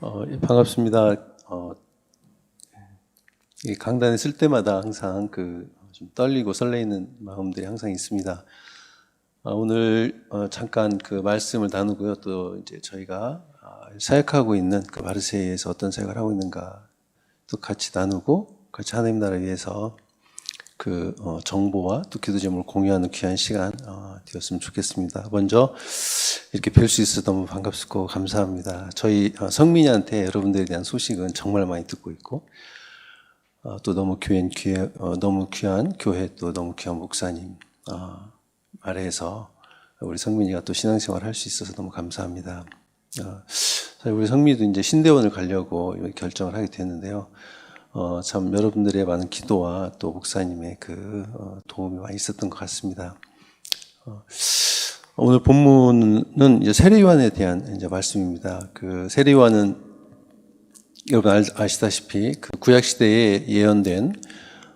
예, 반갑습니다. 이 강단에 쓸 때마다 항상 좀 떨리고 설레이는 마음들이 항상 있습니다. 오늘 잠깐 그 말씀을 나누고요. 또 이제 저희가 사역하고 있는 그 마르세유에서 어떤 사역을 하고 있는가 또 같이 나누고 같이 하나님 나라를 위해서 그 정보와 또 기도 제목을 공유하는 귀한 시간 되었으면 좋겠습니다. 먼저 이렇게 뵐 수 있어서 너무 반갑고 감사합니다. 저희 성민이한테 여러분들에 대한 소식은 정말 많이 듣고 있고 또 너무 너무 귀한 교회 또 너무 귀한 목사님 아래에서 우리 성민이가 또 신앙생활을 할 수 있어서 너무 감사합니다. 우리 성민이도 이제 신대원을 가려고 결정을 하게 됐는데요. 참 여러분들의 많은 기도와 또 목사님의 도움이 많이 있었던 것 같습니다. 오늘 본문은 이제 세례요한에 대한 이제 말씀입니다. 그 세례요한은 여러분 아시다시피 그 구약 시대에 예언된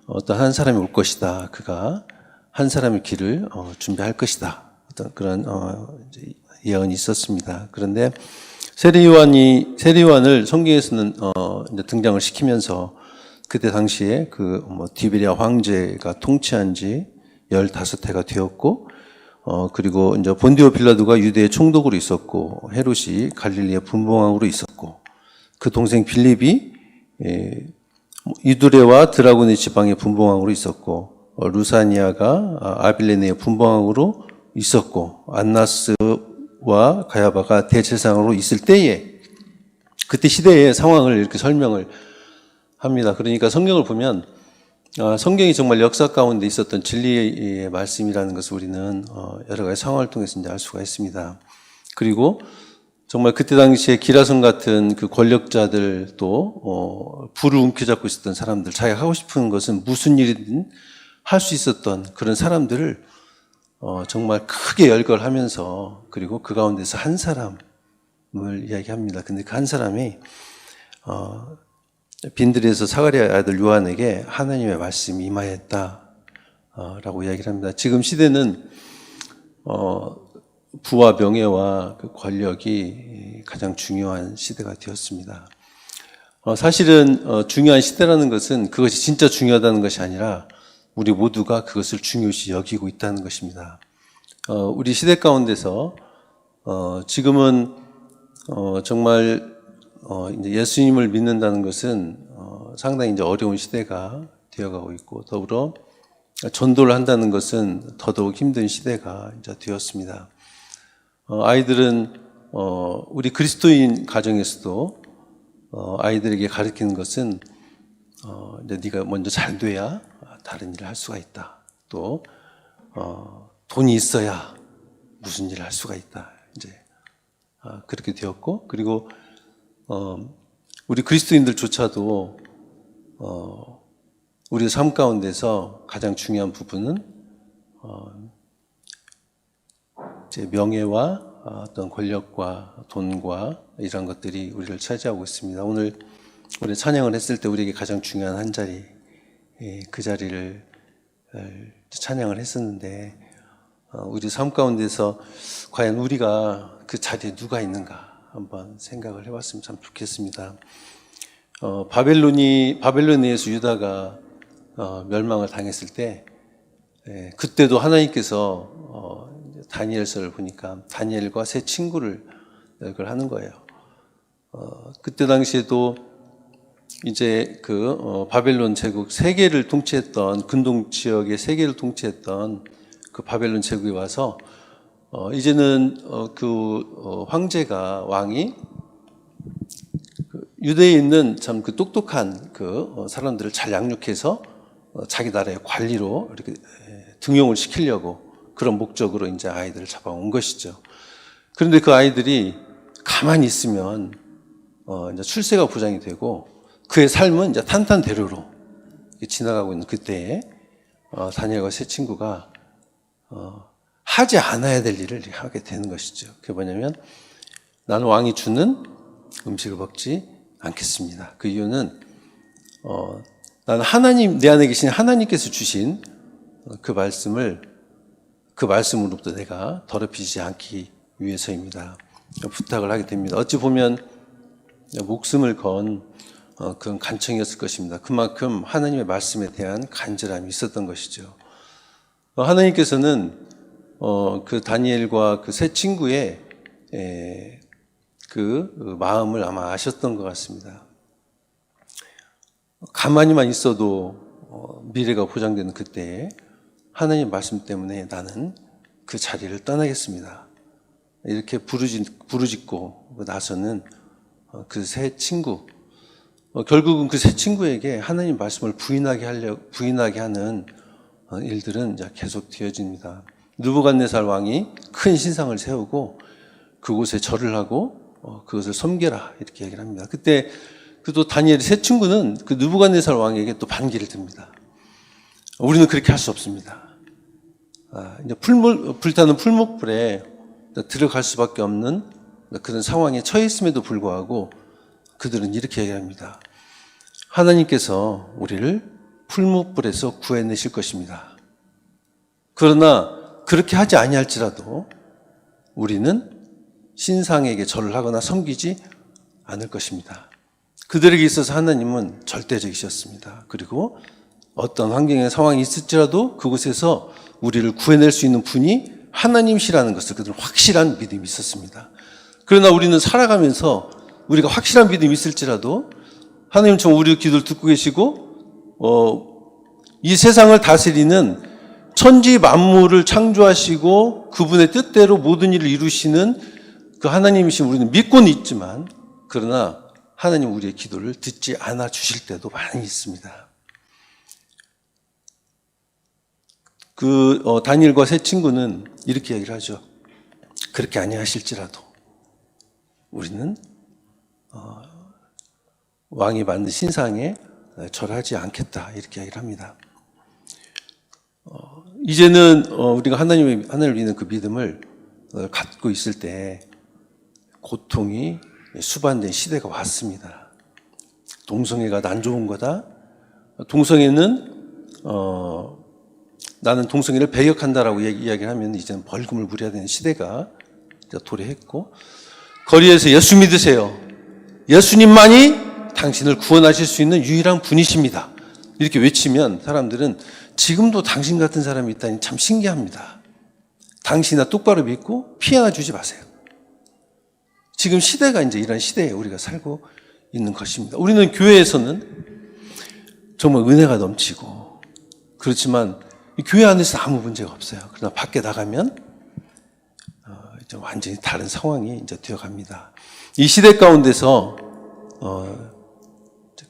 어떤 한 사람이 올 것이다. 그가 한 사람의 길을 준비할 것이다. 어떤 그런 이제 예언이 있었습니다. 그런데 세례요한을 성경에서는 이제 등장을 시키면서 그때 당시에 디베리아 황제가 통치한 지 15해가 되었고, 그리고 이제 본디오 빌라도가 유대의 총독으로 있었고, 헤롯이 갈릴리의 분봉왕으로 있었고, 그 동생 빌립이 이두레와 드라고니 지방의 분봉왕으로 있었고, 루사니아가 아빌레네의 분봉왕으로 있었고, 안나스와 가야바가 대제사장으로 있을 때에 그때 시대의 상황을 이렇게 설명을 합니다. 그러니까 성경을 보면 성경이 정말 역사 가운데 있었던 진리의 말씀이라는 것을 우리는 여러 가지 상황을 통해서 이제 알 수가 있습니다. 그리고 정말 그때 당시에 기라성 같은 그 권력자들도 불을 움켜잡고 있었던 사람들, 자기가 하고 싶은 것은 무슨 일이든 할 수 있었던 그런 사람들을 정말 크게 열거하면서 그리고 그 가운데서 한 사람을 이야기합니다. 근데 그 한 사람이 빈들에서 사가랴의 아들 요한에게 하나님의 말씀이 임하였다 라고 이야기를 합니다. 지금 시대는 부와 명예와 그 권력이 가장 중요한 시대가 되었습니다. 사실은 중요한 시대라는 것은 그것이 진짜 중요하다는 것이 아니라 우리 모두가 그것을 중요시 여기고 있다는 것입니다. 우리 시대 가운데서 지금은 정말 이제 예수님을 믿는다는 것은 상당히 이제 어려운 시대가 되어가고 있고, 더불어 전도를 한다는 것은 더더욱 힘든 시대가 이제 되었습니다. 아이들은 우리 그리스도인 가정에서도 아이들에게 가르치는 것은 이제 네가 먼저 잘 돼야 다른 일을 할 수가 있다. 또 돈이 있어야 무슨 일을 할 수가 있다. 이제 그렇게 되었고, 그리고 우리 그리스도인들조차도 우리 삶 가운데서 가장 중요한 부분은 제 명예와 어떤 권력과 돈과 이런 것들이 우리를 차지하고 있습니다. 오늘 우리 찬양을 했을 때 우리에게 가장 중요한 한 자리, 그 자리를 찬양을 했었는데 우리 삶 가운데서 과연 우리가 그 자리에 누가 있는가 한번 생각을 해봤으면 참 좋겠습니다. 바벨론에서 유다가 멸망을 당했을 때 그때도 하나님께서 다니엘서를 보니까 다니엘과 세 친구를 그걸 하는 거예요. 그때 당시에도 이제 바벨론 제국 세계를 통치했던 근동 지역의 세계를 통치했던 그 바벨론 제국이 와서 이제는 황제가 왕이 유대에 있는 참 똑똑한 사람들을 잘 양육해서 자기 나라의 관리로 이렇게 등용을 시키려고 그런 목적으로 이제 아이들을 잡아온 것이죠. 그런데 그 아이들이 가만히 있으면 이제 출세가 보장이 되고 그의 삶은 이제 탄탄대로로 지나가고 있는 그때에 다니엘과 세 친구가 하지 않아야 될 일을 하게 되는 것이죠. 그게 뭐냐면 나는 왕이 주는 음식을 먹지 않겠습니다. 그 이유는 나는 내 안에 계신 하나님께서 주신 그 말씀으로부터 내가 더럽히지 않기 위해서입니다. 부탁을 하게 됩니다. 어찌 보면 목숨을 건 그런 간청이었을 것입니다. 그만큼 하나님의 말씀에 대한 간절함이 있었던 것이죠. 하나님께서는 그 다니엘과 그 세 친구의 그 마음을 아마 아셨던 것 같습니다. 가만히만 있어도 미래가 보장되는 그때에 하나님 말씀 때문에 나는 그 자리를 떠나겠습니다. 이렇게 부르짖고 나서는 그 세 친구, 결국은 그 세 친구에게 하나님 말씀을 부인하게 하는 일들은 이제 계속 되어집니다. 느부갓네살 왕이 큰 신상을 세우고 그곳에 절을 하고 그것을 섬겨라 이렇게 얘기를 합니다. 그때 또 다니엘의 세 친구는 그 느부갓네살 왕에게 또 반기를 듭니다. 우리는 그렇게 할 수 없습니다. 이제 불타는 풀목불에 들어갈 수밖에 없는 그런 상황에 처해 있음에도 불구하고 그들은 이렇게 얘기합니다. 하나님께서 우리를 풀목불에서 구해내실 것입니다. 그러나 그렇게 하지 아니할지라도 우리는 신상에게 절을 하거나 섬기지 않을 것입니다. 그들에게 있어서 하나님은 절대적이셨습니다. 그리고 어떤 환경의 상황이 있을지라도 그곳에서 우리를 구해낼 수 있는 분이 하나님이시라는 것을 그들은 확실한 믿음이 있었습니다. 그러나 우리는 살아가면서 우리가 확실한 믿음이 있을지라도 하나님은 정말 우리의 기도를 듣고 계시고 이 세상을 다스리는 천지 만물을 창조하시고 그분의 뜻대로 모든 일을 이루시는 그 하나님이신 우리는 믿고는 있지만 그러나 하나님 우리의 기도를 듣지 않아 주실 때도 많이 있습니다. 다니엘과 세 친구는 이렇게 얘기를 하죠. 그렇게 아니하실지라도 우리는 왕이 만든 신상에 절하지 않겠다 이렇게 얘기를 합니다. 이제는 우리가 하나님을 믿는 그 믿음을 갖고 있을 때 고통이 수반된 시대가 왔습니다. 동성애가 난 좋은 거다. 동성애는 나는 동성애를 배격한다라고 이야기를 하면 이제는 벌금을 물어야 되는 시대가 도래했고 거리에서 예수 믿으세요. 예수님만이 당신을 구원하실 수 있는 유일한 분이십니다. 이렇게 외치면 사람들은 지금도 당신 같은 사람이 있다니 참 신기합니다. 당신이나 똑바로 믿고 피해나 주지 마세요. 지금 시대가 이제 이런 시대에 우리가 살고 있는 것입니다. 우리는 교회에서는 정말 은혜가 넘치고 그렇지만 교회 안에서 아무 문제가 없어요. 그러나 밖에 나가면 이제 완전히 다른 상황이 이제 되어갑니다. 이 시대 가운데서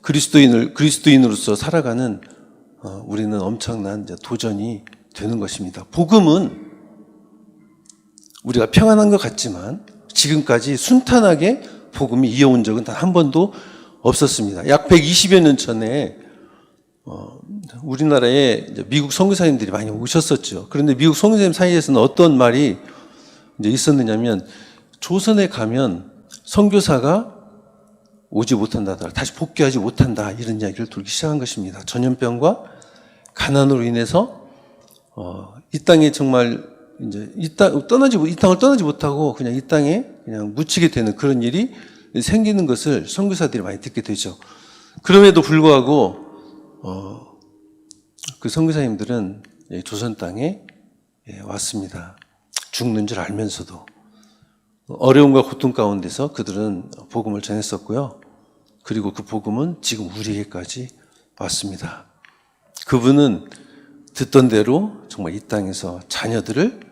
그리스도인으로서 살아가는 우리는 엄청난 이제 도전이 되는 것입니다. 복음은 우리가 평안한 것 같지만 지금까지 순탄하게 복음이 이어온 적은 단 한 번도 없었습니다. 약 120여 년 전에 우리나라에 미국 선교사님들이 많이 오셨었죠. 그런데 미국 선교사님 사이에서는 어떤 말이 이제 있었느냐면 조선에 가면 선교사가 오지 못한다, 다시 복귀하지 못한다 이런 이야기를 돌기 시작한 것입니다. 전염병과 가난으로 인해서 이 땅에 정말 이제 이 땅을 떠나지 못하고 그냥 이 땅에 그냥 묻히게 되는 그런 일이 생기는 것을 선교사들이 많이 듣게 되죠. 그럼에도 불구하고 그 선교사님들은 조선 땅에 왔습니다. 죽는 줄 알면서도 어려움과 고통 가운데서 그들은 복음을 전했었고요. 그리고 그 복음은 지금 우리에게까지 왔습니다. 그분은 듣던 대로 정말 이 땅에서 자녀들을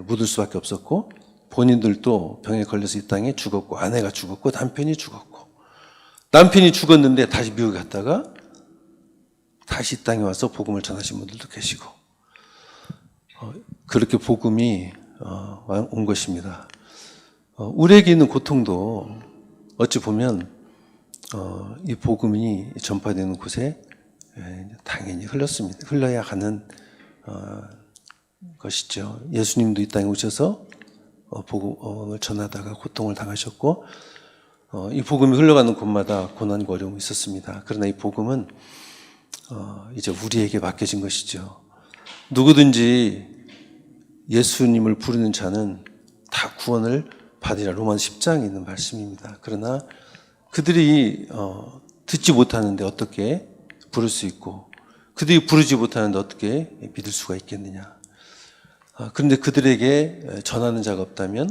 묻을 수밖에 없었고 본인들도 병에 걸려서 이 땅에 죽었고 아내가 죽었고 남편이 죽었고 남편이 죽었는데 다시 미국에 갔다가 다시 이 땅에 와서 복음을 전하신 분들도 계시고 그렇게 복음이 온 것입니다. 우리에게 있는 고통도 어찌 보면 이 복음이 전파되는 곳에 당연히 흘러야 하는 것이죠. 예수님도 이 땅에 오셔서 복음을 전하다가 고통을 당하셨고 이 복음이 흘러가는 곳마다 고난과 어려움이 있었습니다. 그러나 이 복음은 이제 우리에게 맡겨진 것이죠. 누구든지 예수님을 부르는 자는 다 구원을 받으리라. 로마서 10장에 있는 말씀입니다. 그러나 그들이 듣지 못하는데 어떻게 부를 수 있고, 그들이 부르지 못하는데 어떻게 믿을 수가 있겠느냐. 그런데 그들에게 전하는 자가 없다면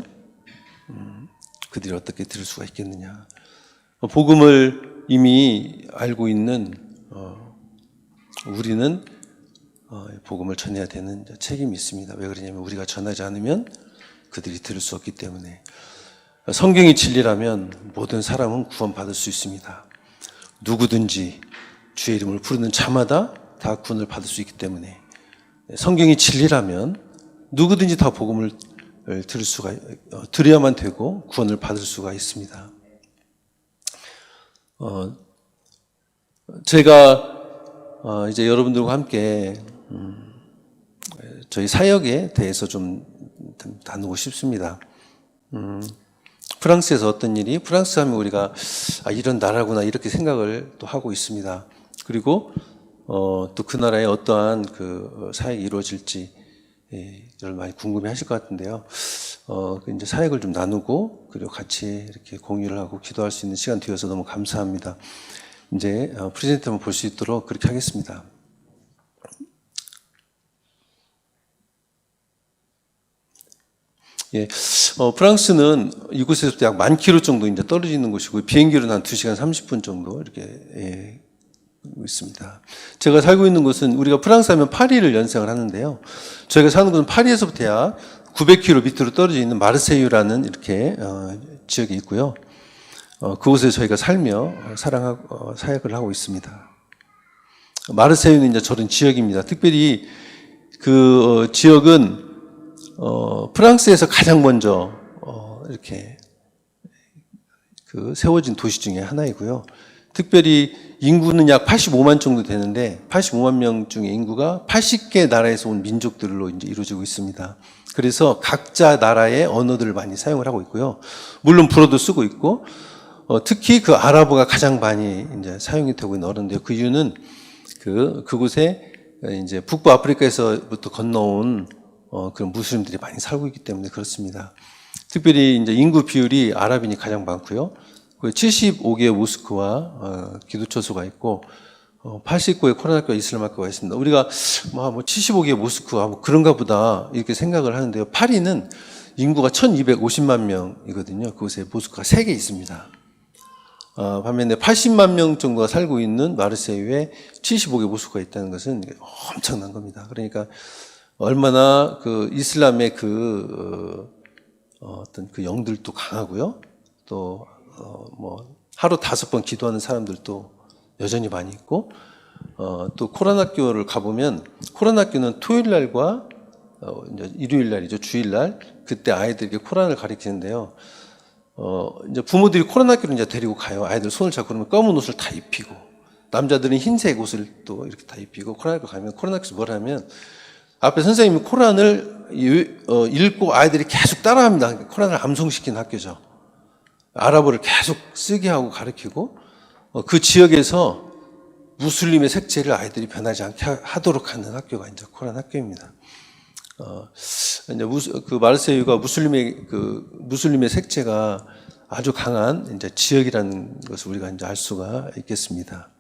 그들이 어떻게 들을 수가 있겠느냐. 복음을 이미 알고 있는 우리는 복음을 전해야 되는 책임이 있습니다. 왜 그러냐면 우리가 전하지 않으면 그들이 들을 수 없기 때문에. 성경이 진리라면 모든 사람은 구원받을 수 있습니다. 누구든지 주의 이름을 부르는 자마다 다 구원을 받을 수 있기 때문에, 성경이 진리라면 누구든지 다 복음을 들어야만 되고 구원을 받을 수가 있습니다. 제가 이제 여러분들과 함께 저희 사역에 대해서 좀 나누고 싶습니다. 프랑스에서 어떤 일이, 프랑스 하면 우리가 이런 나라구나 이렇게 생각을 또 하고 있습니다. 그리고 또 그 나라에 어떠한 그 사역이 이루어질지 를 많이 궁금해 하실 것 같은데요. 이제 사역을 좀 나누고 그리고 같이 이렇게 공유를 하고 기도할 수 있는 시간 되어서 너무 감사합니다. 이제 프레젠트 한번 볼 수 있도록 그렇게 하겠습니다. 예, 프랑스는 이곳에서부터 약 10,000km 정도 이제 떨어져 있는 곳이고, 비행기로는 한 2시간 30분 정도 이렇게 있습니다. 제가 살고 있는 곳은, 우리가 프랑스 하면 파리를 연상을 하는데요. 저희가 사는 곳은 파리에서부터 약 900km 밑으로 떨어져 있는 마르세유라는 이렇게 지역이 있고요. 그곳에 저희가 살며 사역을 하고 있습니다. 마르세유는 이제 저런 지역입니다. 특별히 그 지역은 프랑스에서 가장 먼저 이렇게 그 세워진 도시 중에 하나이고요. 특별히 인구는 약 85만 정도 되는데, 85만 명 중에 인구가 80개 나라에서 온 민족들로 이제 이루어지고 있습니다. 그래서 각자 나라의 언어들을 많이 사용을 하고 있고요. 물론 불어도 쓰고 있고, 특히 그 아랍어가 가장 많이 이제 사용이 되고 있는 언어인데요. 그 이유는 그곳에 이제 북부 아프리카에서부터 건너온 그런 무슬림들이 많이 살고 있기 때문에 그렇습니다. 특별히 이제 인구 비율이 아랍인이 가장 많고요. 75개의 모스크와 기도처소가 있고, 89의 코란학교와 이슬람학교가 있습니다. 우리가 뭐 75개의 모스크와 뭐 그런가 보다 이렇게 생각을 하는데요. 파리는 인구가 1250만 명이거든요. 그곳에 모스크가 3개 있습니다. 반면에 80만 명 정도가 살고 있는 마르세유에 75개 모스크가 있다는 것은 엄청난 겁니다. 그러니까 얼마나 그 이슬람의 어떤 그 영들도 강하고요. 또 뭐 하루 5번 기도하는 사람들도 여전히 많이 있고, 또 코란학교를 가보면, 코란학교는 토요일날과 이제 일요일날이죠, 주일날, 그때 아이들에게 코란을 가르치는데요. 이제 부모들이 코란학교를 이제 데리고 가요. 아이들 손을 잡고 그러면 검은 옷을 다 입히고, 남자들은 흰색 옷을 또 이렇게 다 입히고, 코란학교 가면, 코란학교에서 뭘 하면 앞에 선생님이 코란을 읽고 아이들이 계속 따라합니다. 코란을 암송시키는 학교죠. 아랍어를 계속 쓰게 하고 가르치고, 그 지역에서 무슬림의 색채를 아이들이 변하지 않게 하도록 하는 학교가 이제 코란 학교입니다. 이제 그 마르세유가 무슬림의 색채가 아주 강한 이제 지역이라는 것을 우리가 이제 알 수가 있겠습니다.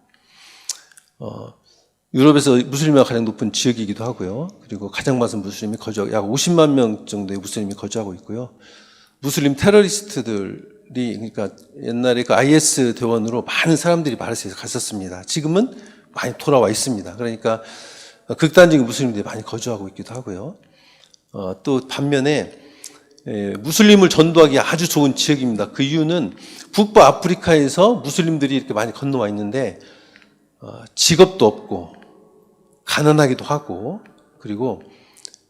유럽에서 무슬림이 가장 높은 지역이기도 하고요. 그리고 가장 많은 무슬림이 약 50만 명 정도의 무슬림이 거주하고 있고요. 무슬림 테러리스트들이, 그러니까 옛날에 그 IS 대원으로 많은 사람들이 마르세유에서 갔었습니다. 지금은 많이 돌아와 있습니다. 그러니까 극단적인 무슬림들이 많이 거주하고 있기도 하고요. 또 반면에 무슬림을 전도하기 아주 좋은 지역입니다. 그 이유는 북부 아프리카에서 무슬림들이 이렇게 많이 건너와 있는데 직업도 없고 가난하기도 하고, 그리고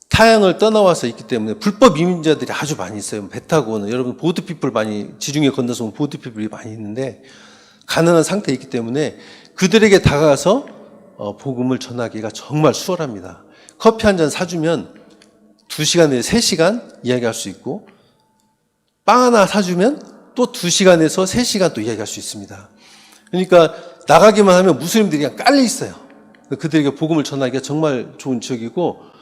타향을 떠나와서 있기 때문에 불법 이민자들이 아주 많이 있어요. 배 타고 오는, 여러분 보트피플 많이, 지중해 건너서 온 보트피플이 많이 있는데 가난한 상태에 있기 때문에 그들에게 다가가서 복음을 전하기가 정말 수월합니다. 커피 한 잔 사주면 2시간 내에 3시간 이야기할 수 있고, 빵 하나 사주면 또 2시간에서 3시간 또 이야기할 수 있습니다. 그러니까 나가기만 하면 무슬림들이 그냥 깔려 있어요. 그들에게 복음을 전하기가 정말 좋은 지역이고,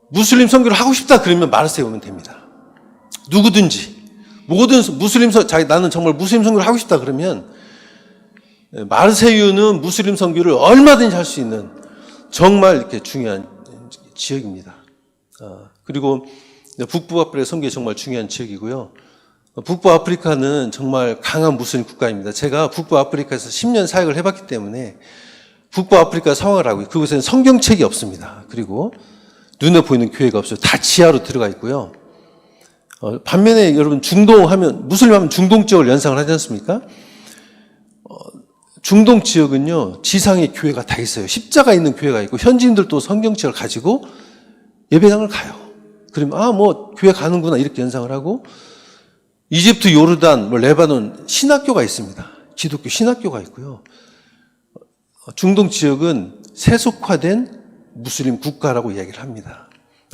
무슬림 선교를 하고 싶다 그러면 마르세유 오면 됩니다. 누구든지 모든 나는 정말 무슬림 선교를 하고 싶다 그러면 마르세유는 무슬림 선교를 얼마든지 할 수 있는 정말 이렇게 중요한 지역입니다. 그리고 북부 아프리카 선교에 정말 중요한 지역이고요. 북부 아프리카는 정말 강한 무슬림 국가입니다. 제가 북부 아프리카에서 10년 사역을 해봤기 때문에 북부 아프리카 상황을 알고 그곳에는 성경책이 없습니다. 그리고 눈에 보이는 교회가 없어요. 다 지하로 들어가 있고요. 반면에 여러분 무슬림 하면 중동 지역을 연상을 하지 않습니까? 중동 지역은요, 지상에 교회가 다 있어요. 십자가 있는 교회가 있고, 현지인들도 성경책을 가지고 예배당을 가요. 그러면, 교회 가는구나, 이렇게 연상을 하고, 이집트, 요르단, 레바논, 신학교가 있습니다. 기독교 신학교가 있고요. 중동 지역은 세속화된 무슬림 국가라고 이야기를 합니다.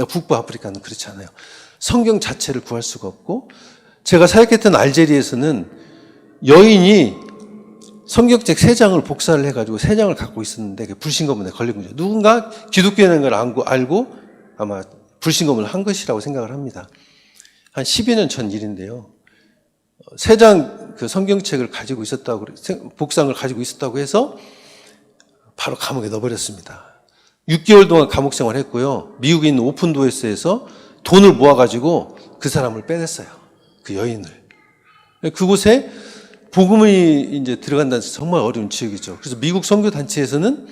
북부 아프리카는 그렇지 않아요. 성경 자체를 구할 수가 없고, 제가 사역했던 알제리에서는 여인이 성경책 3장을 복사를 해가지고 3장을 갖고 있었는데 불신검문에 걸린 거죠. 누군가 기독교라는 걸 알고 아마 불신검문을 한 것이라고 생각을 합니다. 한 10여 년 전 일인데요. 3장 그 성경책을 가지고 있었다고, 복상을 가지고 있었다고 해서 바로 감옥에 넣어버렸습니다. 6개월 동안 감옥 생활을 했고요. 미국에 있는 오픈도어스에서 돈을 모아가지고 그 사람을 빼냈어요. 그 여인을. 그곳에 복음이 이제 들어간다는 정말 어려운 지역이죠. 그래서 미국 선교단체에서는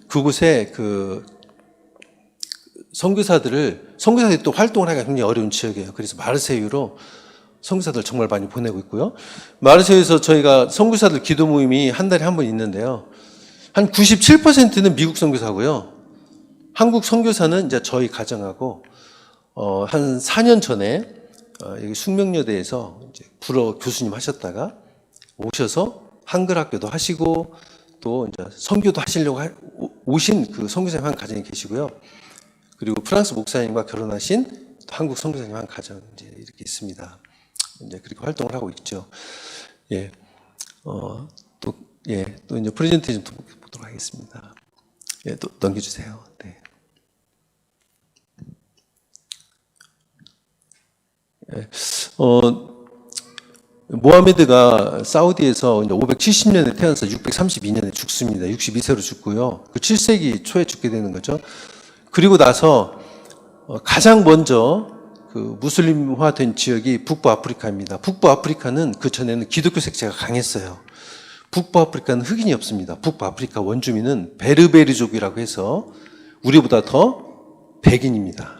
그곳에 선교사들이 또 활동을 하기가 굉장히 어려운 지역이에요. 그래서 마르세유로 선교사들 정말 많이 보내고 있고요. 마르세유에서 저희가 선교사들 기도 모임이 한 달에 한 번 있는데요. 한 97%는 미국 선교사고요. 한국 선교사는 이제 저희 가정하고 한 4년 전에 여기 숙명여대에서 이제 불어 교수님 하셨다가 오셔서 한글 학교도 하시고 또 이제 선교도 하시려고 오신 그 선교사님 한 가정이 계시고요. 그리고 프랑스 목사님과 결혼하신 한국 선교사님 한 가정 이제 이렇게 있습니다. 이제 그렇게 활동을 하고 있죠. 예, 또 이제 프레젠테이션 보도록 하겠습니다. 예, 또 넘겨주세요. 네. 예, 모하메드가 사우디에서 570년에 태어나서 632년에 죽습니다. 62세로 죽고요. 그 7세기 초에 죽게 되는 거죠. 그리고 나서 가장 먼저 그 무슬림화된 지역이 북부 아프리카입니다. 북부 아프리카는 그 전에는 기독교 색채가 강했어요. 북부 아프리카는 흑인이 없습니다. 북부 아프리카 원주민은 베르베르족이라고 해서 우리보다 더 백인입니다.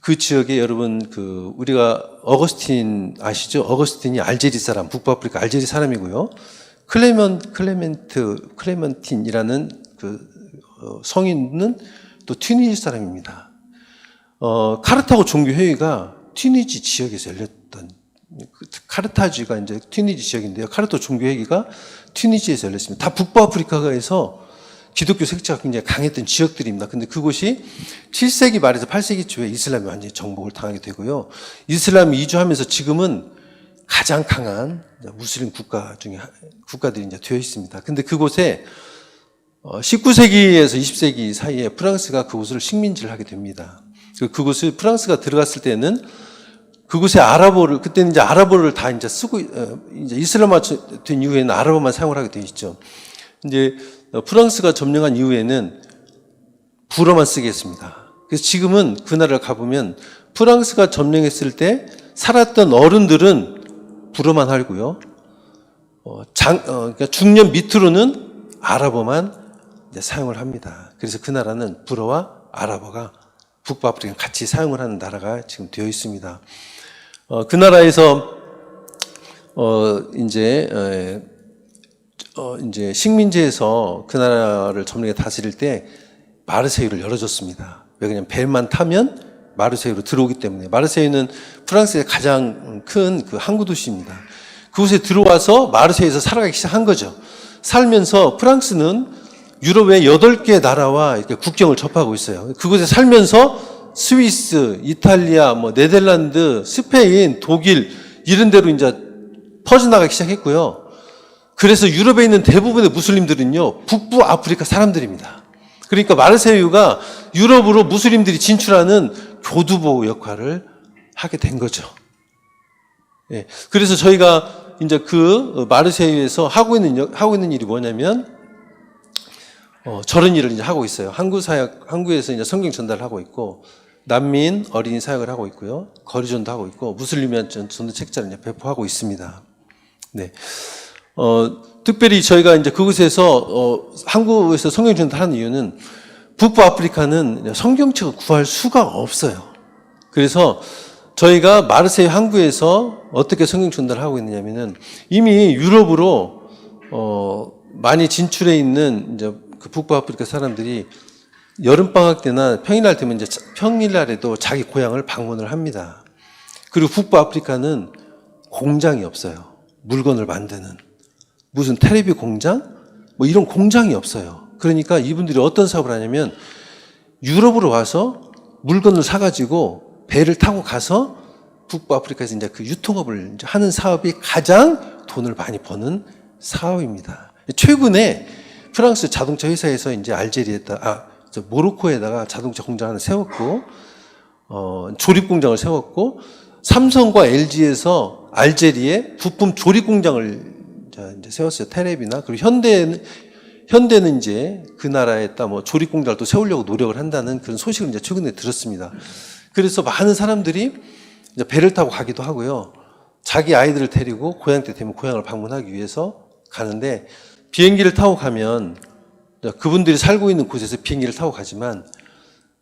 그 지역에 여러분 우리가 어거스틴 아시죠? 어거스틴이 알제리 사람, 북부 아프리카 알제리 사람이고요. 클레멘틴이라는 성인은 또 튀니지 사람입니다. 카르타고 종교회의가 튀니지 지역에서 열렸던, 카르타주가 이제 튀니지 지역인데요. 카르타고 종교회의가 튀니지에서 열렸습니다. 다 북부 아프리카에서 기독교 색채가 굉장히 강했던 지역들입니다. 근데 그곳이 7세기 말에서 8세기 초에 이슬람이 완전히 정복을 당하게 되고요. 이슬람이 이주하면서 지금은 가장 강한 무슬림 국가들이 이제 되어 있습니다. 근데 그곳에 19세기에서 20세기 사이에 프랑스가 그곳을 식민지를 하게 됩니다. 그곳을 프랑스가 들어갔을 때는 그곳에 그때는 이제 아랍어를 다 이제 쓰고, 이제 이슬람화 된 이후에는 아랍어만 사용을 하게 되어 있죠. 이제 프랑스가 점령한 이후에는 불어만 쓰게 했습니다. 그래서 지금은 그 나라를 가보면 프랑스가 점령했을 때 살았던 어른들은 불어만 알고요. 그러니까 중년 밑으로는 아랍어만 이제 사용을 합니다. 그래서 그 나라는 불어와 아랍어가 북부 아프리카 같이 사용을 하는 나라가 지금 되어 있습니다. 그 나라에서 이제 식민지에서 그 나라를 점령해 다스릴 때 마르세유를 열어줬습니다. 왜 그냥 배만 타면 마르세유로 들어오기 때문에. 마르세유는 프랑스의 가장 큰 그 항구 도시입니다. 그곳에 들어와서 마르세유에서 살아가기 시작한 거죠. 살면서 프랑스는 유럽의 8개 나라와 이렇게 국경을 접하고 있어요. 그곳에 살면서 스위스, 이탈리아, 네덜란드, 스페인, 독일 이런 데로 이제 퍼져나가기 시작했고요. 그래서 유럽에 있는 대부분의 무슬림들은요, 북부 아프리카 사람들입니다. 그러니까 마르세유가 유럽으로 무슬림들이 진출하는 교두보 역할을 하게 된 거죠. 예. 그래서 저희가 이제 그 마르세유에서 하고 있는 일이 뭐냐면, 저런 일을 이제 하고 있어요. 항구에서 이제 성경 전달을 하고 있고, 난민 어린이 사역을 하고 있고요. 거리전도 하고 있고, 무슬림한테 전도 책자를 이제 배포하고 있습니다. 네. 특별히 저희가 이제 그곳에서, 항구에서 성경 전달하는 이유는 북부 아프리카는 성경책을 구할 수가 없어요. 그래서 저희가 마르세유 항구에서 어떻게 성경 전달을 하고 있느냐면은 이미 유럽으로, 많이 진출해 있는 이제 그 북부 아프리카 사람들이 여름방학 때나 평일날 되면 이제 평일날에도 자기 고향을 방문을 합니다. 그리고 북부 아프리카는 공장이 없어요. 물건을 만드는. 무슨 테레비 공장? 뭐 이런 공장이 없어요. 그러니까 이분들이 어떤 사업을 하냐면 유럽으로 와서 물건을 사가지고 배를 타고 가서 북부 아프리카에서 이제 그 유통업을 이제 하는 사업이 가장 돈을 많이 버는 사업입니다. 최근에 프랑스 자동차 회사에서 이제 모로코에다가 자동차 공장 하나 세웠고, 조립 공장을 세웠고, 삼성과 LG에서 알제리에 부품 조립 공장을 이제 세웠어요. 테레비나. 그리고 현대는 이제 그 나라에다 뭐 조립 공장을 또 세우려고 노력을 한다는 그런 소식을 이제 최근에 들었습니다. 그래서 많은 사람들이 이제 배를 타고 가기도 하고요. 자기 아이들을 데리고 고향 때 되면 고향을 방문하기 위해서 가는데, 비행기를 타고 가면 그분들이 살고 있는 곳에서 비행기를 타고 가지만,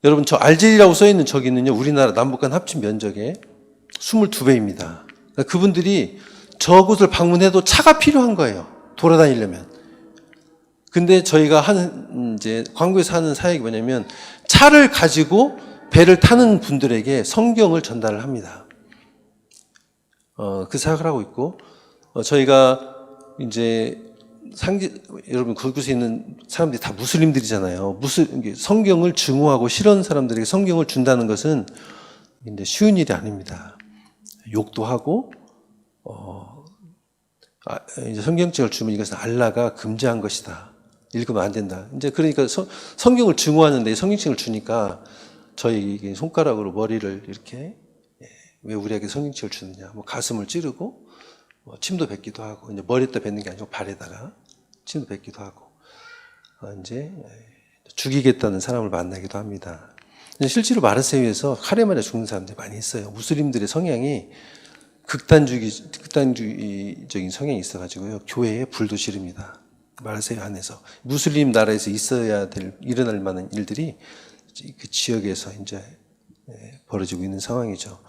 여러분 저 알제리라고 써 있는 저기는요, 우리나라 남북한 합친 면적의 22배입니다. 그러니까 그분들이 저곳을 방문해도 차가 필요한 거예요. 돌아다니려면. 근데 저희가 하는 이제 광구에서 하는 사역이 뭐냐면 차를 가지고 배를 타는 분들에게 성경을 전달을 합니다. 그 사역을 하고 있고, 저희가 이제 여러분 그곳에 있는 사람들이 다 무슬림들이잖아요. 성경을 증오하고 싫어하는 사람들에게 성경을 준다는 것은 이제 쉬운 일이 아닙니다. 욕도 하고, 이제 성경책을 주면 이것은 알라가 금지한 것이다. 읽으면 안 된다. 이제 그러니까 성경을 증오하는데 성경책을 주니까 저희 손가락으로 머리를 이렇게, 왜 우리에게 성경책을 주느냐. 뭐 가슴을 찌르고, 침도 뱉기도 하고, 이제 머리에다 뱉는 게 아니고 발에다가 침도 뱉기도 하고, 이제 죽이겠다는 사람을 만나기도 합니다. 실제로 마르세유에서 칼에 맞아 죽는 사람들이 많이 있어요. 무슬림들의 성향이 극단주의적인 성향이 있어가지고요. 교회에 불도 지릅니다. 마르세유 안에서. 무슬림 나라에서 일어날 만한 일들이 그 지역에서 이제 벌어지고 있는 상황이죠.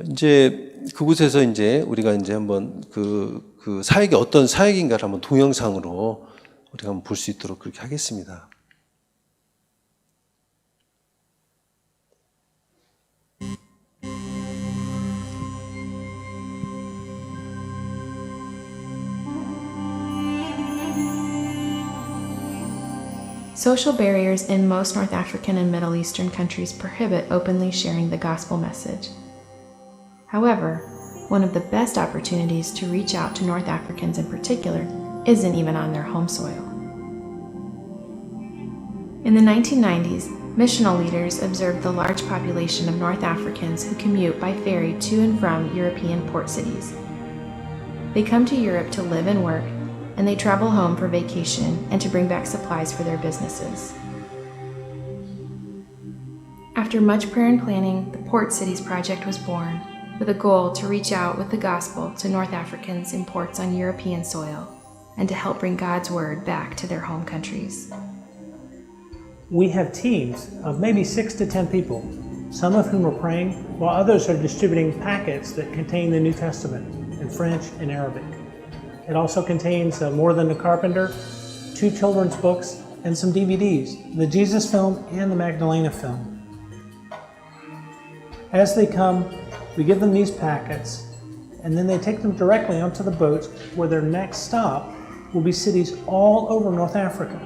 이제 그곳에서 이제 우리가 이제 한번 그 사역이 어떤 사역인가를 한번 동영상으로 우리가 한번 볼 수 있도록 그렇게 하겠습니다. Social barriers in most North African and Middle Eastern countries prohibit openly sharing the gospel message. However, one of the best opportunities to reach out to North Africans in particular isn't even on their home soil. In the 1990s, missional leaders observed the large population of North Africans who commute by ferry to and from European port cities. They come to Europe to live and work, and they travel home for vacation and to bring back supplies for their businesses. After much prayer and planning, the Port Cities Project was born, with a goal to reach out with the gospel to North Africans in ports on European soil, and to help bring God's word back to their home countries. We have teams of maybe 6 to 10 people, some of whom are praying, while others are distributing packets that contain the New Testament in French and Arabic. It also contains More Than a Carpenter, 2 children's books, and some DVDs, the Jesus film and the Magdalena film. As they come, we give them these packets, and then they take them directly onto the boats where their next stop will be cities all over North Africa.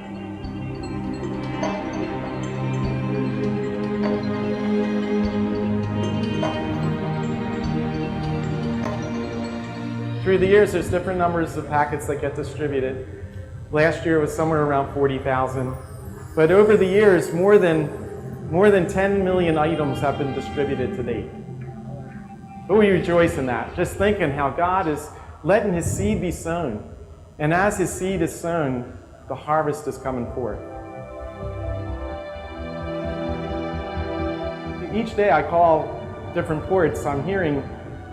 Through the years, there's different numbers of packets that get distributed. Last year was somewhere around 40,000. But over the years, more than 10 million items have been distributed to date. But we rejoice in that, just thinking how God is letting his seed be sown. And as his seed is sown, the harvest is coming forth. Each day I call different ports, I'm hearing,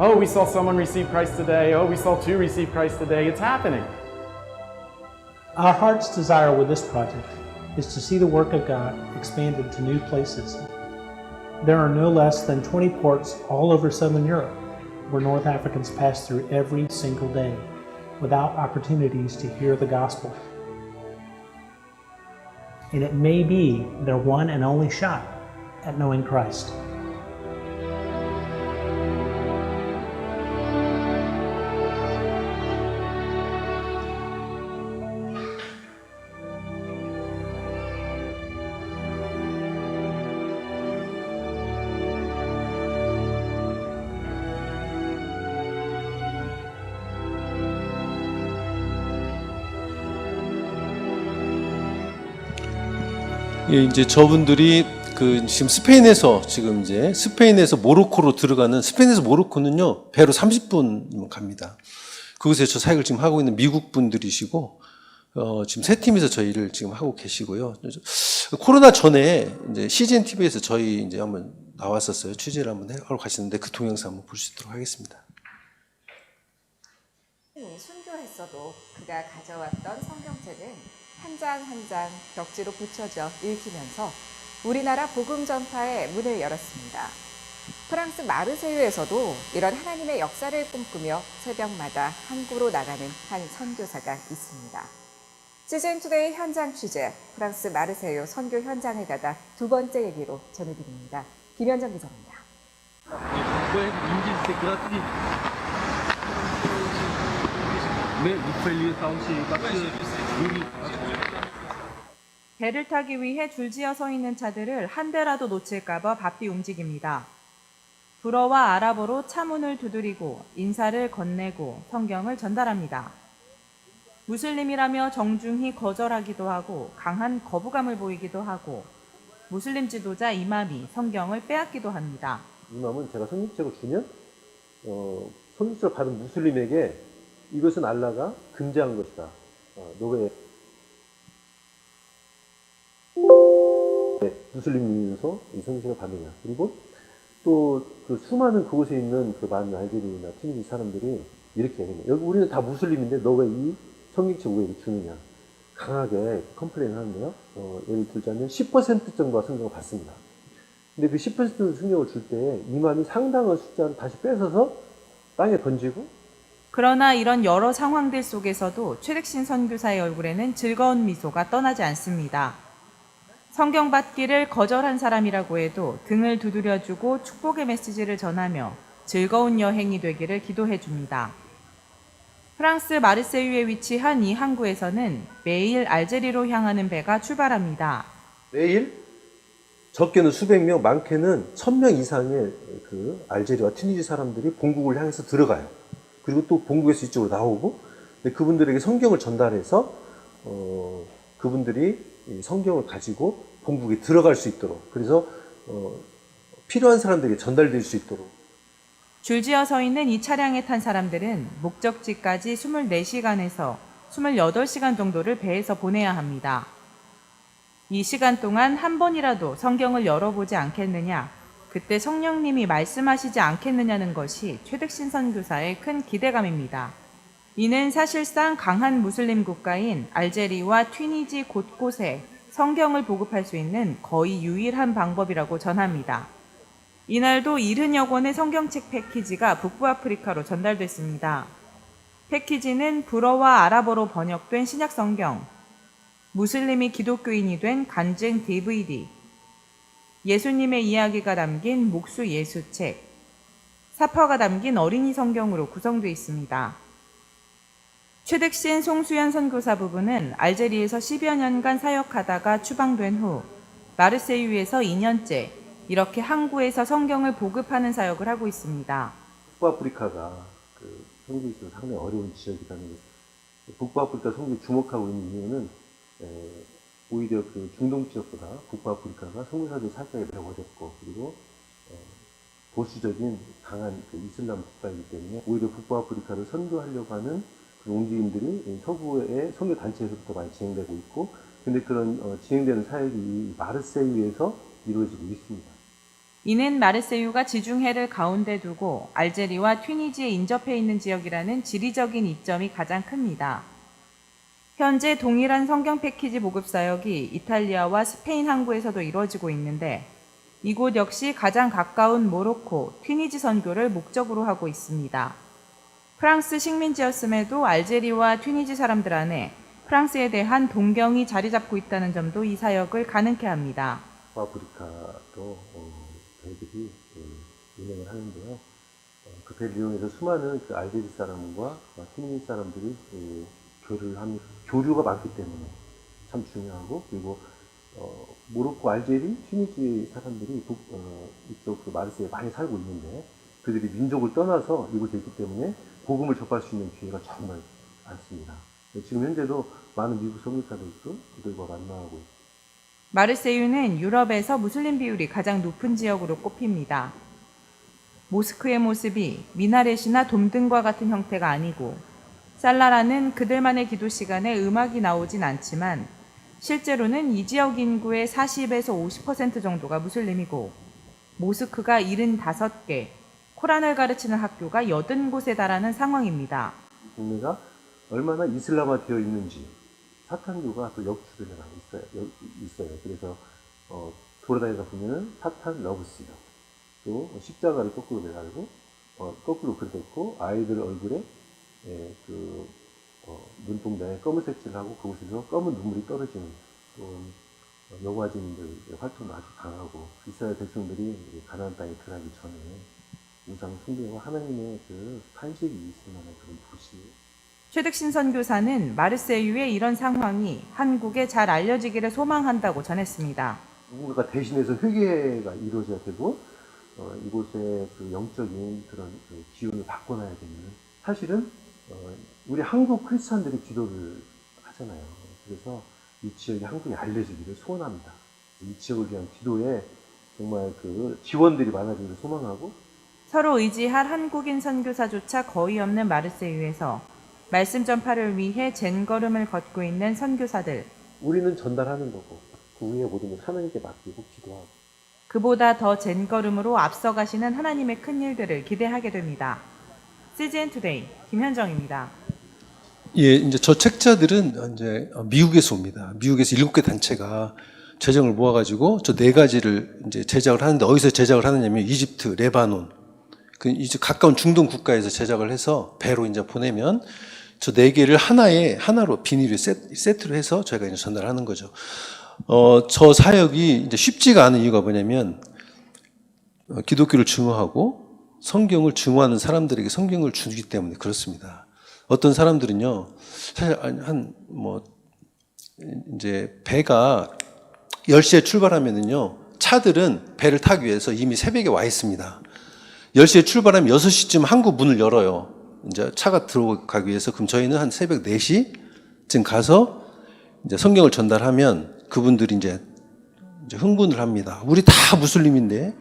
oh, we saw someone receive Christ today. Oh, we saw 2 receive Christ today. It's happening. Our heart's desire with this project is to see the work of God expanded to new places. There are no less than 20 ports all over Southern Europe where North Africans pass through every single day without opportunities to hear the gospel. And it may be their one and only shot at knowing Christ. 예, 이제 저분들이 지금 스페인에서 모로코로 들어가는, 스페인에서 모로코는요, 배로 30분이면 갑니다. 그곳에서 사역을 지금 하고 있는 미국 분들이시고, 지금 3팀에서 저희 일을 지금 하고 계시고요. 코로나 전에 이제 CGN TV에서 저희 이제 한번 나왔었어요. 취재를 한번 하러 가시는데 그 동영상 한번 볼 수 있도록 하겠습니다. 순교했어도 그가 가져왔던 성경책은 한 장 한 장 벽지로 붙여져 읽히면서 우리나라 복음 전파의 문을 열었습니다. 프랑스 마르세유에서도 이런 하나님의 역사를 꿈꾸며 새벽마다 항구로 나가는 한 선교사가 있습니다. CGN투데이 현장 취재, 프랑스 마르세유 선교 현장을 가다 2번째 얘기로 전해드립니다. 김현정 기자입니다. 배를 타기 위해 줄지어 서 있는 차들을 한 대라도 놓칠까봐 바삐 움직입니다. 불어와 아랍어로 차문을 두드리고 인사를 건네고 성경을 전달합니다. 무슬림이라며 정중히 거절하기도 하고 강한 거부감을 보이기도 하고 무슬림 지도자 이맘이 성경을 빼앗기도 합니다. 이맘은 제가 성경책을 주면 성경책을 받은 무슬림에게 이것은 알라가 금지한 것이다. 너왜 무슬림이면서 이 성경책을 받느냐. 그리고 또 그 수많은 그곳에 있는 그 많은 알제리나 튀니지 사람들이 이렇게 얘기해요. 여기 우리는 다 무슬림인데 너 왜 이 성경책 왜 이렇게 주느냐. 강하게 컴플레인 하는데요. 예를 들자면 10% 정도가 성경을 받습니다. 근데 그 10% 성경을 줄 때 이맘이 상당한 숫자를 다시 뺏어서 땅에 던지고. 그러나 이런 여러 상황들 속에서도 최득신 선교사의 얼굴에는 즐거운 미소가 떠나지 않습니다. 성경 받기를 거절한 사람이라고 해도 등을 두드려주고 축복의 메시지를 전하며 즐거운 여행이 되기를 기도해 줍니다. 프랑스 마르세유에 위치한 이 항구에서는 매일 알제리로 향하는 배가 출발합니다. 매일 적게는 수백 명, 많게는 1000명 이상의 그 알제리와 튀니지 사람들이 본국을 향해서 들어가요. 그리고 또 본국에서 이쪽으로 나오고, 그분들에게 성경을 전달해서 그분들이 이 성경을 가지고 본국에 들어갈 수 있도록, 그래서 필요한 사람들에게 전달될 수 있도록. 줄지어 서 있는 이 차량에 탄 사람들은 목적지까지 24시간에서 28시간 정도를 배에서 보내야 합니다. 이 시간 동안 한 번이라도 성경을 열어보지 않겠느냐, 그때 성령님이 말씀하시지 않겠느냐는 것이 최득신 선교사의 큰 기대감입니다. 이는 사실상 강한 무슬림 국가인 알제리와 튀니지 곳곳에 성경을 보급할 수 있는 거의 유일한 방법이라고 전합니다. 이날도 70여 권의 성경책 패키지가 북부아프리카로 전달됐습니다. 패키지는 불어와 아랍어로 번역된 신약 성경, 무슬림이 기독교인이 된 간증 DVD, 예수님의 이야기가 담긴 목수 예수책, 사파가 담긴 어린이 성경으로 구성되어 있습니다. 최득신 송수연 선교사 부부는 알제리에서 10여 년간 사역하다가 추방된 후 마르세유에서 2년째 이렇게 항구에서 성경을 보급하는 사역을 하고 있습니다. 북부아프리카가 그 선교에 있어서 상당히 어려운 지역이라는 것. 북부아프리카 선교에 주목하고 있는 이유는 오히려 그 중동 지역보다 북부아프리카가 선교사들 살짝이 매우 어렵고, 그리고 보수적인 강한 그 이슬람 국가이기 때문에 오히려 북부아프리카를 선교하려고 하는 그 움직임들이 서구의 선교 단체에서부터 많이 진행되고 있고, 근데 그런 진행되는 사역이 마르세유에서 이루어지고 있습니다. 이는 마르세유가 지중해를 가운데 두고 알제리와 튀니지에 인접해 있는 지역이라는 지리적인 이점이 가장 큽니다. 현재 동일한 성경 패키지 보급 사역이 이탈리아와 스페인 항구에서도 이루어지고 있는데, 이곳 역시 가장 가까운 모로코, 튀니지 선교를 목적으로 하고 있습니다. 프랑스 식민지였음에도 알제리와 튀니지 사람들 안에 프랑스에 대한 동경이 자리 잡고 있다는 점도 이 사역을 가능케 합니다. 북아프리카도 배들이 운행을 하는데요. 그 배를 이용해서 수많은 그 알제리 사람과 튀니지 사람들이 교류를 합니다. 교류가 많기 때문에 참 중요하고, 그리고 모로코, 알제리, 튀니지 사람들이 이쪽 그 마르세유에 많이 살고 있는데, 그들이 민족을 떠나서 이곳에 있기 때문에 복음을 접할 수 있는 기회가 정말 많습니다. 지금 현재도 많은 미국 선교사들도 그들과 만나고 있습니다. 마르세유는 유럽에서 무슬림 비율이 가장 높은 지역으로 꼽힙니다. 모스크의 모습이 미나렛이나 돔등과 같은 형태가 아니고, 살라라는 그들만의 기도 시간에 음악이 나오진 않지만 실제로는 이 지역 인구의 40에서 50% 정도가 무슬림이고, 모스크가 75개, 코란을 가르치는 학교가 80곳에 달하는 상황입니다. 국내가 얼마나 이슬람화되어 있는지 사탄교가 또 역주변에 많이 있어요. 그래서 돌아다니다 보면은 사탄 러브시다, 또 십자가를 거꾸로 매달고 거꾸로 그려놓고 아이들 얼굴에 눈동자에 검은색칠을 하고 그곳에서 검은 눈물이 떨어지는, 또 여호와주님들 활동도 아주 강하고, 이스라엘 백성들이 가나안 땅에 들어가기 전에 우상 숭배와 하나님의 그 탄식이 있을 만한 그런 도시예요. 최득신 선교사는 마르세유의 이런 상황이 한국에 잘 알려지기를 소망한다고 전했습니다. 누군가가 대신해서 회개가 이루어져야 되고, 이곳에 그 영적인 그런 그 기운을 바꿔놔야 되는, 사실은 우리 한국 크리스찬들이 기도를 하잖아요. 그래서 이 지역이 한국에 알려지기를 소원합니다. 이 지역을 위한 기도에 정말 그 지원들이 많아지기를 소망하고, 서로 의지할 한국인 선교사조차 거의 없는 마르세유에서 말씀 전파를 위해 젠걸음을 걷고 있는 선교사들. 우리는 전달하는 거고 그 위에 모든 걸 하나님께 맡기고 기도하고, 그보다 더 젠걸음으로 앞서가시는 하나님의 큰 일들을 기대하게 됩니다. CGN 투데이 김현정입니다. 예, 이제 저 책자들은 이제 미국에서 옵니다. 미국에서 7개 단체가 재정을 모아가지고 저 4가지를 이제 제작을 하는데, 어디서 제작을 하느냐면 이집트, 레바논, 그 이제 가까운 중동 국가에서 제작을 해서 배로 이제 보내면 저 4개를 하나로 비닐을 세트로 해서 저희가 이제 전달하는 거죠. 저 사역이 이제 쉽지가 않은 이유가 뭐냐면, 기독교를 증오하고 성경을 증오하는 사람들에게 성경을 주기 때문에 그렇습니다. 어떤 사람들은요, 사실 이제 배가 10시에 출발하면은요, 차들은 배를 타기 위해서 이미 새벽에 와 있습니다. 10시에 출발하면 6시쯤 항구 문을 열어요. 이제 차가 들어가기 위해서. 그럼 저희는 한 새벽 4시쯤 가서 이제 성경을 전달하면 그분들이 이제 흥분을 합니다. 우리 다 무슬림인데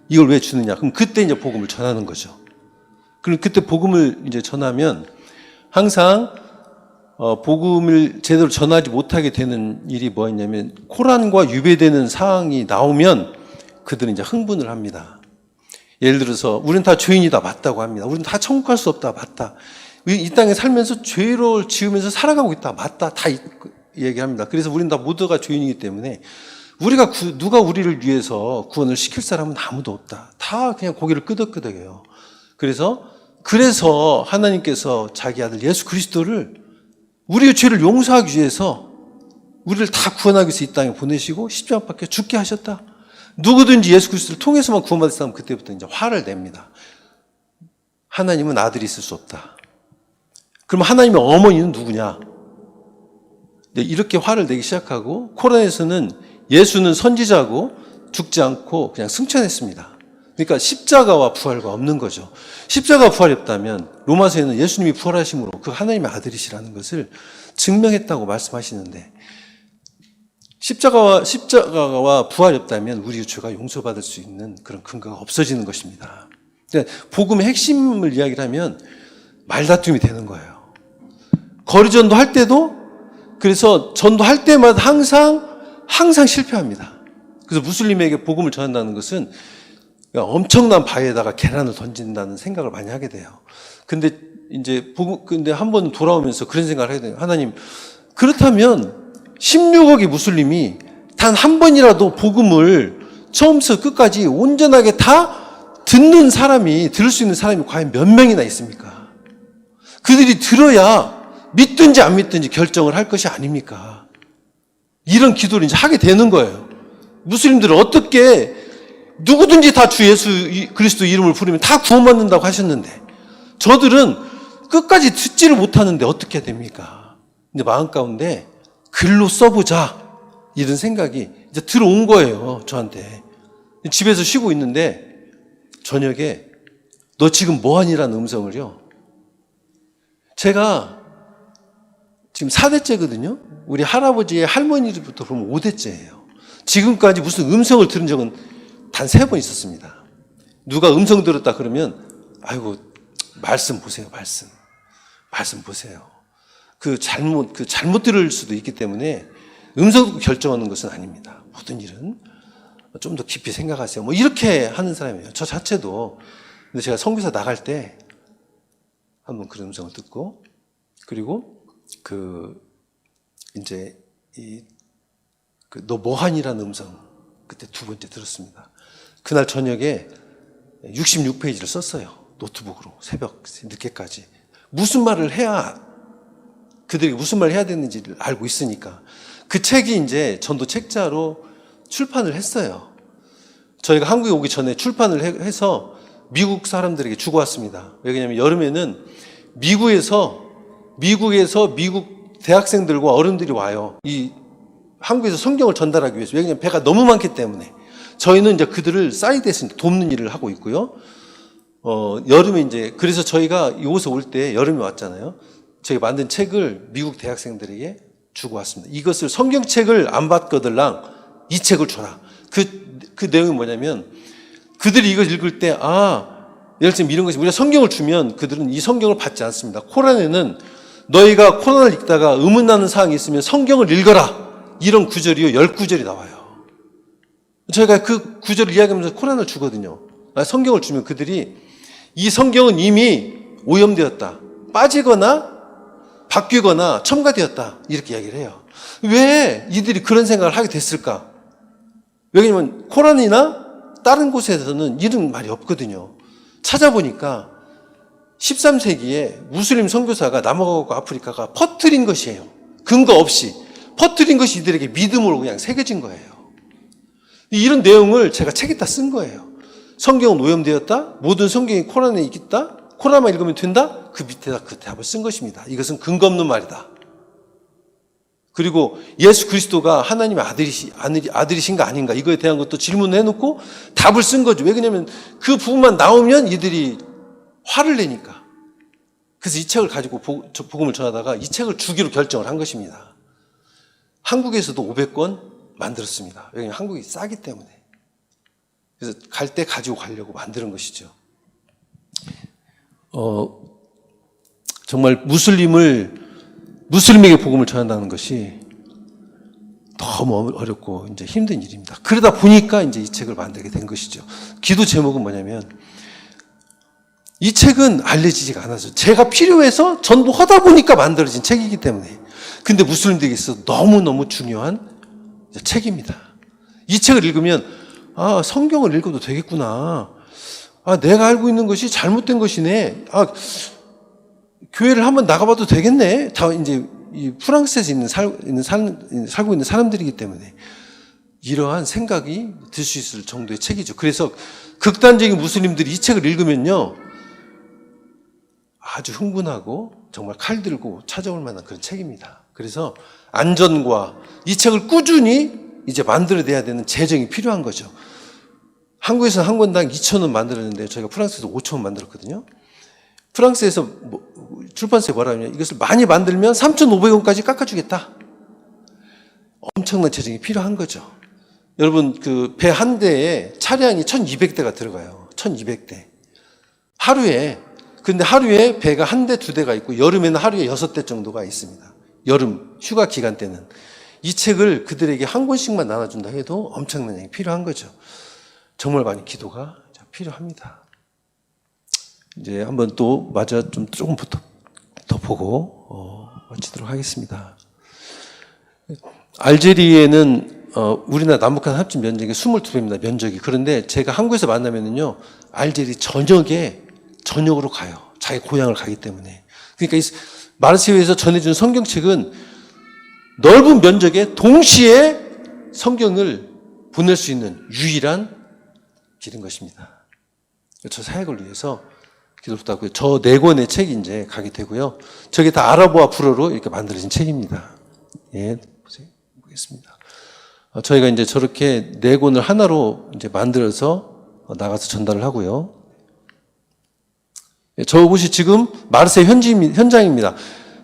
이걸 왜 주느냐? 그럼 그때 이제 복음을 전하는 거죠. 그럼 그때 복음을 이제 전하면 항상 복음을 제대로 전하지 못하게 되는 일이 뭐였냐면, 코란과 유배되는 사항이 나오면 그들은 이제 흥분을 합니다. 예를 들어서 우리는 다 죄인이다, 맞다고 합니다. 우리는 다 천국 갈 수 없다, 맞다. 이 땅에 살면서 죄를 지으면서 살아가고 있다, 맞다, 다 얘기합니다. 그래서 우리는 다 모두가 죄인이기 때문에 누가 우리를 위해서 구원을 시킬 사람은 아무도 없다. 다 그냥 고개를 끄덕끄덕해요. 그래서 하나님께서 자기 아들 예수 그리스도를 우리의 죄를 용서하기 위해서 우리를 다 구원하기 위해서 이 땅에 보내시고 십자가 밖에 죽게 하셨다. 누구든지 예수 그리스도를 통해서만 구원받을 사람은 그때부터 이제 화를 냅니다. 하나님은 아들이 있을 수 없다. 그럼 하나님의 어머니는 누구냐? 이렇게 화를 내기 시작하고, 코란에서는 예수는 선지자고 죽지 않고 그냥 승천했습니다. 그러니까 십자가와 부활과 없는 거죠. 십자가 부활이 없다면 로마서에는 예수님이 부활하심으로 그 하나님의 아들이시라는 것을 증명했다고 말씀하시는데, 십자가와 부활이 없다면 우리의 죄가 용서받을 수 있는 그런 근거가 없어지는 것입니다. 근데 복음의 핵심을 이야기를 하면 말다툼이 되는 거예요. 거리전도 할 때도, 그래서 전도할 때마다 항상 실패합니다. 그래서 무슬림에게 복음을 전한다는 것은 엄청난 바위에다가 계란을 던진다는 생각을 많이 하게 돼요. 근데 한 번 돌아오면서 그런 생각을 하게 돼요. 하나님, 그렇다면 16억의 무슬림이 단 한 번이라도 복음을 처음부터 끝까지 온전하게 다 들을 수 있는 사람이 과연 몇 명이나 있습니까? 그들이 들어야 믿든지 안 믿든지 결정을 할 것이 아닙니까? 이런 기도를 이제 하게 되는 거예요. 무슬림들은 어떻게 누구든지 다 주 예수 그리스도 이름을 부르면 다 구원받는다고 하셨는데 저들은 끝까지 듣지를 못하는데 어떻게 됩니까? 근데 마음 가운데 글로 써보자 이런 생각이 이제 들어온 거예요. 저한테. 집에서 쉬고 있는데 저녁에 너 지금 뭐하니라는 음성을요. 제가 지금 4대째거든요. 우리 할아버지의 할머니부터 보면 5대째예요. 지금까지 무슨 음성을 들은 적은 단 3번 있었습니다. 누가 음성 들었다 그러면 아이고 말씀 보세요. 말씀 보세요. 잘못 들을 수도 있기 때문에 음성 결정하는 것은 아닙니다. 모든 일은 좀 더 깊이 생각하세요. 뭐 이렇게 하는 사람이에요. 저 자체도. 근데 제가 선교사 나갈 때 한번 그런 음성을 듣고 그리고 너 뭐하니라는 음성 그때 2번째 들었습니다. 그날 저녁에 66페이지를 썼어요. 노트북으로 새벽 늦게까지. 무슨 말을 해야 그들이 무슨 말을 해야 되는지를 알고 있으니까. 그 책이 이제 전도 책자로 출판을 했어요. 저희가 한국에 오기 전에 출판을 해서 미국 사람들에게 주고 왔습니다. 왜냐하면 여름에는 미국에서 미국 대학생들과 어른들이 와요. 한국에서 성경을 전달하기 위해서. 왜냐하면 배가 너무 많기 때문에. 저희는 이제 그들을 사이드에서 돕는 일을 하고 있고요. 여름에 이제, 그래서 저희가 이곳에 올 때 여름에 왔잖아요. 저희가 만든 책을 미국 대학생들에게 주고 왔습니다. 이것을 성경책을 안 받거들랑 이 책을 줘라. 그 내용이 뭐냐면 그들이 이걸 읽을 때 예를 들면 이런 것이 우리가 성경을 주면 그들은 이 성경을 받지 않습니다. 코란에는 너희가 코란을 읽다가 의문나는 사항이 있으면 성경을 읽어라. 이런 구절이요. 10구절이 나와요. 저희가 그 구절을 이야기하면서 코란을 주거든요. 성경을 주면 그들이 이 성경은 이미 오염되었다. 빠지거나 바뀌거나 첨가되었다. 이렇게 이야기를 해요. 왜 이들이 그런 생각을 하게 됐을까? 왜냐면 코란이나 다른 곳에서는 이런 말이 없거든요. 찾아보니까 13세기에 무슬림 선교사가 남아가고 아프리카가 퍼뜨린 것이에요. 근거 없이 퍼뜨린 것이 이들에게 믿음으로 그냥 새겨진 거예요. 이런 내용을 제가 책에다 쓴 거예요. 성경은 오염되었다. 모든 성경이 코란에 있다. 코란만 읽으면 된다. 그 밑에다 그 답을 쓴 것입니다. 이것은 근거 없는 말이다. 그리고 예수 그리스도가 하나님의 아들이신가 아닌가 이거에 대한 것도 질문을 해놓고 답을 쓴 거죠. 왜 그러냐면 그 부분만 나오면 이들이 화를 내니까. 그래서 이 책을 가지고 복음을 전하다가 이 책을 주기로 결정을 한 것입니다. 한국에서도 500권 만들었습니다. 왜냐하면 한국이 싸기 때문에. 그래서 갈 때 가지고 가려고 만드는 것이죠. 정말 무슬림에게 복음을 전한다는 것이 너무 어렵고 이제 힘든 일입니다. 그러다 보니까 이제 이 책을 만들게 된 것이죠. 기도 제목은 뭐냐면 이 책은 알려지지가 않아서 제가 필요해서 전도하다 보니까 만들어진 책이기 때문에. 근데 무슬림들에게 있어서 너무너무 중요한 책입니다. 이 책을 읽으면 성경을 읽어도 되겠구나. 내가 알고 있는 것이 잘못된 것이네. 교회를 한번 나가봐도 되겠네. 다 이제 이 프랑스에서 살고 있는 사람들이기 때문에 이러한 생각이 들 수 있을 정도의 책이죠. 그래서 극단적인 무슬림들이 이 책을 읽으면요. 아주 흥분하고 정말 칼 들고 찾아올 만한 그런 책입니다. 그래서 안전과 이 책을 꾸준히 이제 만들어내야 되는 재정이 필요한 거죠. 한국에서는 한 권당 2,000원 만들었는데 저희가 프랑스에서 5,000원 만들었거든요. 프랑스에서 출판사에 뭐라 하냐면 이것을 많이 만들면 3,500원까지 깎아주겠다. 엄청난 재정이 필요한 거죠. 여러분 그 배 한 대에 차량이 1,200대가 들어가요. 1,200대. 근데 하루에 배가 1대, 2대가 있고 여름에는 하루에 6대 정도가 있습니다. 여름 휴가 기간 때는. 이 책을 그들에게 한 권씩만 나눠준다 해도 엄청난 양이 필요한 거죠. 정말 많이 기도가 필요합니다. 이제 한번 또 마저 조금 더 보고 마치도록 하겠습니다. 알제리에는 우리나라 남북한 합친 면적이 22배입니다. 면적이. 그런데 제가 한국에서 만나면은요, 알제리 전역으로 가요. 자기 고향을 가기 때문에. 그러니까 이 마르세유에서 전해준 성경책은 넓은 면적에 동시에 성경을 보낼 수 있는 유일한 길인 것입니다. 저 사역을 위해서 기도를 부탁하고요. 저 4권의 책이 이제 가게 되고요. 저게 다 아랍어와 불어로 이렇게 만들어진 책입니다. 예, 보겠습니다. 저희가 이제 저렇게 4권을 하나로 이제 만들어서 나가서 전달을 하고요. 저곳이 지금 마르세유 현장입니다.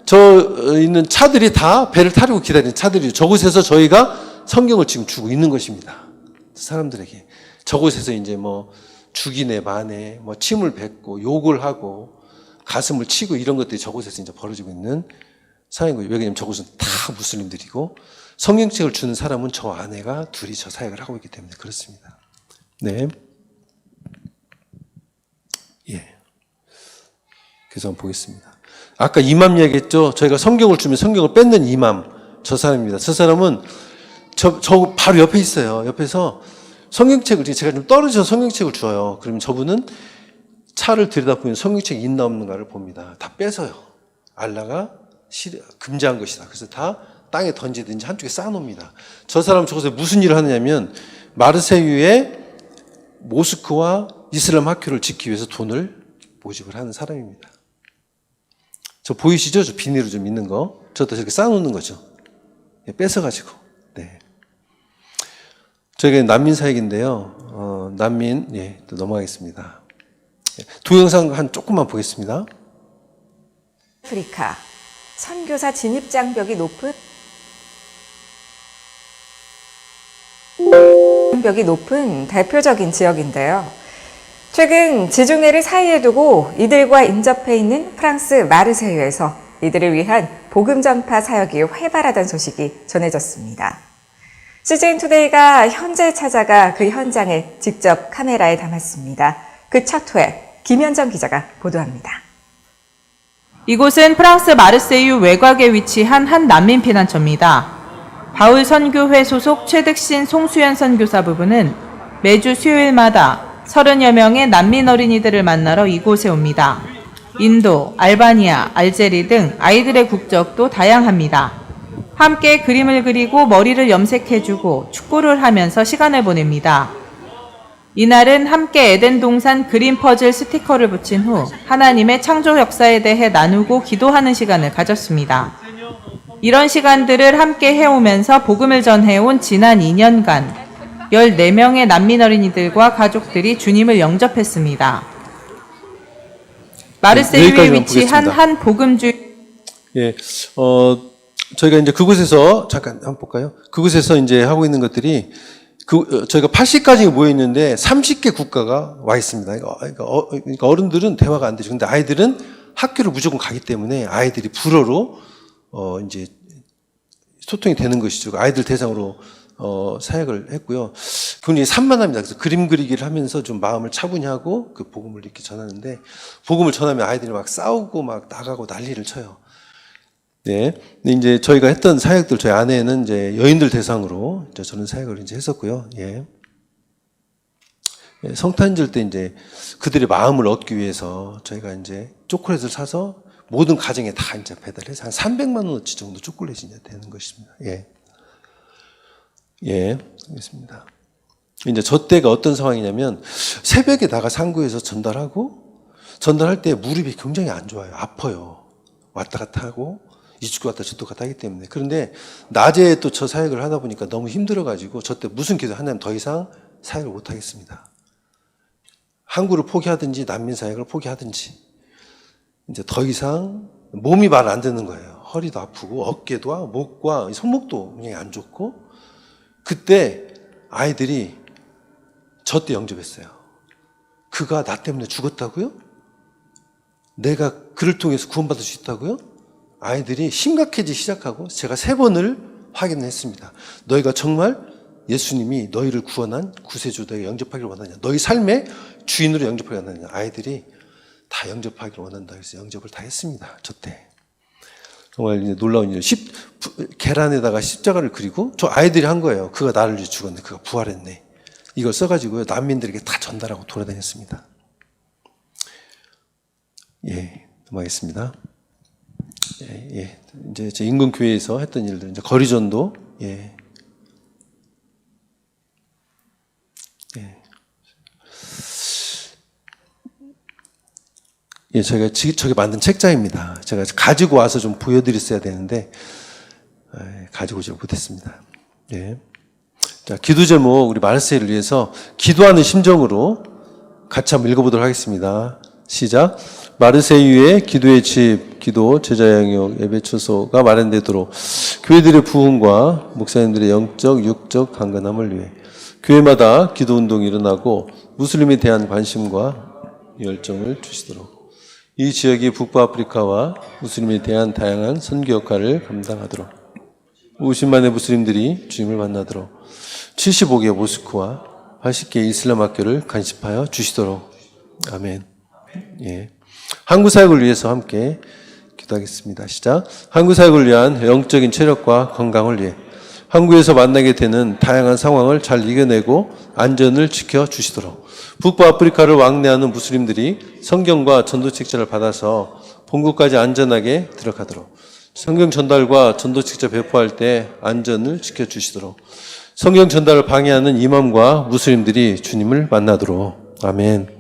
저 있는 차들이 다 배를 타려고 기다리는 차들이죠. 저곳에서 저희가 성경을 지금 주고 있는 것입니다. 사람들에게. 저곳에서 이제 뭐 죽이네 마네 뭐 침을 뱉고 욕을 하고 가슴을 치고 이런 것들이 저곳에서 이제 벌어지고 있는 사역이고요. 왜냐하면 저곳은 다 무슬림들이고 성경책을 주는 사람은 저 아내가 둘이 저 사역을 하고 있기 때문에 그렇습니다. 네. 예. 그래서 한번 보겠습니다. 아까 이맘 얘기했죠. 저희가 성경을 주면 성경을 뺏는 이맘. 저 사람입니다. 저 사람은 저 바로 옆에 있어요. 옆에서 성경책을, 제가 좀 떨어져서 성경책을 줘요. 그러면 저분은 차를 들여다보면 성경책이 있나 없는가를 봅니다. 다 뺏어요. 알라가 금지한 것이다. 그래서 다 땅에 던지든지 한쪽에 쌓아놓습니다. 저 사람은 저곳에 무슨 일을 하느냐면 마르세유의 모스크와 이슬람 학교를 짓기 위해서 돈을 모집을 하는 사람입니다. 저 보이시죠? 저 비닐로 좀 있는 거. 저도 저렇게 쌓아놓는 거죠. 뺏어가지고. 네. 저희가 난민 사역인데요. 난민, 예, 또 넘어가겠습니다. 동영상 조금만 보겠습니다. 아프리카 선교사 진입 장벽이 높은 대표적인 지역인데요. 최근 지중해를 사이에 두고 이들과 인접해 있는 프랑스 마르세유에서 이들을 위한 복음 전파 사역이 활발하다는 소식이 전해졌습니다. CGN투데이가 현재 찾아가 그 현장을 직접 카메라에 담았습니다. 그 첫 회 김현정 기자가 보도합니다. 이곳은 프랑스 마르세유 외곽에 위치한 한 난민 피난처입니다. 바울 선교회 소속 최득신 송수연 선교사 부부는 매주 수요일마다 30여 명의 난민 어린이들을 만나러 이곳에 옵니다. 인도, 알바니아, 알제리 등 아이들의 국적도 다양합니다. 함께 그림을 그리고 머리를 염색해주고 축구를 하면서 시간을 보냅니다. 이날은 함께 에덴 동산 그림 퍼즐 스티커를 붙인 후 하나님의 창조 역사에 대해 나누고 기도하는 시간을 가졌습니다. 이런 시간들을 함께 해오면서 복음을 전해온 지난 2년간 14명의 난민 어린이들과 가족들이 주님을 영접했습니다. 마르세유에 위치한 한 복음주의 예, 저희가 이제 그곳에서 잠깐 한번 볼까요? 그곳에서 이제 하고 있는 것들이 저희가 80가지 모여 있는데 30개 국가가 와 있습니다. 그러니까 어른들은 대화가 안 되죠. 근데 아이들은 학교를 무조건 가기 때문에 아이들이 불어로 이제 소통이 되는 것이죠. 아이들 대상으로 사역을 했고요. 굉장히 산만합니다. 그래서 그림 그리기를 하면서 좀 마음을 차분히 하고 그 복음을 이렇게 전하는데 복음을 전하면 아이들이 막 싸우고 막 나가고 난리를 쳐요. 네. 근데 이제 저희가 했던 사역들, 저희 아내는 이제 여인들 대상으로 이제 저는 사역을 이제 했었고요. 예. 성탄절 때 이제 그들의 마음을 얻기 위해서 저희가 이제 초콜릿을 사서 모든 가정에 다 이제 배달해서 한 300만 원어치 정도 초콜릿이 이제 되는 것입니다. 예. 예. 알겠습니다. 이제 저 때가 어떤 상황이냐면 새벽에 나가 상구에서 전달할 때 무릎이 굉장히 안 좋아요. 아파요. 왔다 갔다 하고 이쪽 갔다 저쪽 갔다 하기 때문에. 그런데 낮에 또 저 사역을 하다 보니까 너무 힘들어가지고 저 때 무슨 기도 하냐면 더 이상 사역을 못 하겠습니다. 항구를 포기하든지 난민 사역을 포기하든지 이제 더 이상 몸이 말 안 듣는 거예요. 허리도 아프고 어깨도 목과 손목도 굉장히 안 좋고 그때 아이들이 저 때 영접했어요. 그가 나 때문에 죽었다고요? 내가 그를 통해서 구원받을 수 있다고요? 아이들이 심각해지기 시작하고 제가 3번을 확인했습니다. 너희가 정말 예수님이 너희를 구원한 구세주 너희가 영접하기를 원하냐? 너희 삶의 주인으로 영접하기를 원하냐? 아이들이 다 영접하기를 원한다. 그래서 영접을 다 했습니다. 저 때. 정말 이제 놀라운 일. 계란에다가 십자가를 그리고 저 아이들이 한 거예요. 그가 나를 위해 죽었네. 그가 부활했네. 이걸 써가지고요. 난민들에게 다 전달하고 돌아다녔습니다. 예, 넘어가겠습니다. 예. 이제 제 인근교회에서 했던 일들, 이제 거리전도, 예. 예, 저희가 저기 만든 책자입니다. 제가 가지고 와서 좀 보여드렸어야 되는데, 가지고 오지 못했습니다. 예. 자, 기도 제목, 우리 마르세유를 위해서 기도하는 심정으로 같이 한번 읽어보도록 하겠습니다. 시작. 마르세유의 기도의 집, 기도, 제자 양육, 예배 처소가 마련되도록 교회들의 부흥과 목사님들의 영적, 육적 강건함을 위해 교회마다 기도 운동이 일어나고 무슬림에 대한 관심과 열정을 주시도록 이 지역이 북부아프리카와 무슬림에 대한 다양한 선교 역할을 감당하도록 50만의 무슬림들이 주님을 만나도록 75개 모스크와 80개 이슬람 학교를 간섭하여 주시도록. 아멘. 예. 한국 사역을 위해서 함께 기도하겠습니다. 시작. 한국 사역을 위한 영적인 체력과 건강을 위해 한국에서 만나게 되는 다양한 상황을 잘 이겨내고 안전을 지켜주시도록 북부아프리카를 왕래하는 무슬림들이 성경과 전도책자를 받아서 본국까지 안전하게 들어가도록 성경 전달과 전도책자 배포할 때 안전을 지켜주시도록 성경 전달을 방해하는 이맘과 무슬림들이 주님을 만나도록. 아멘.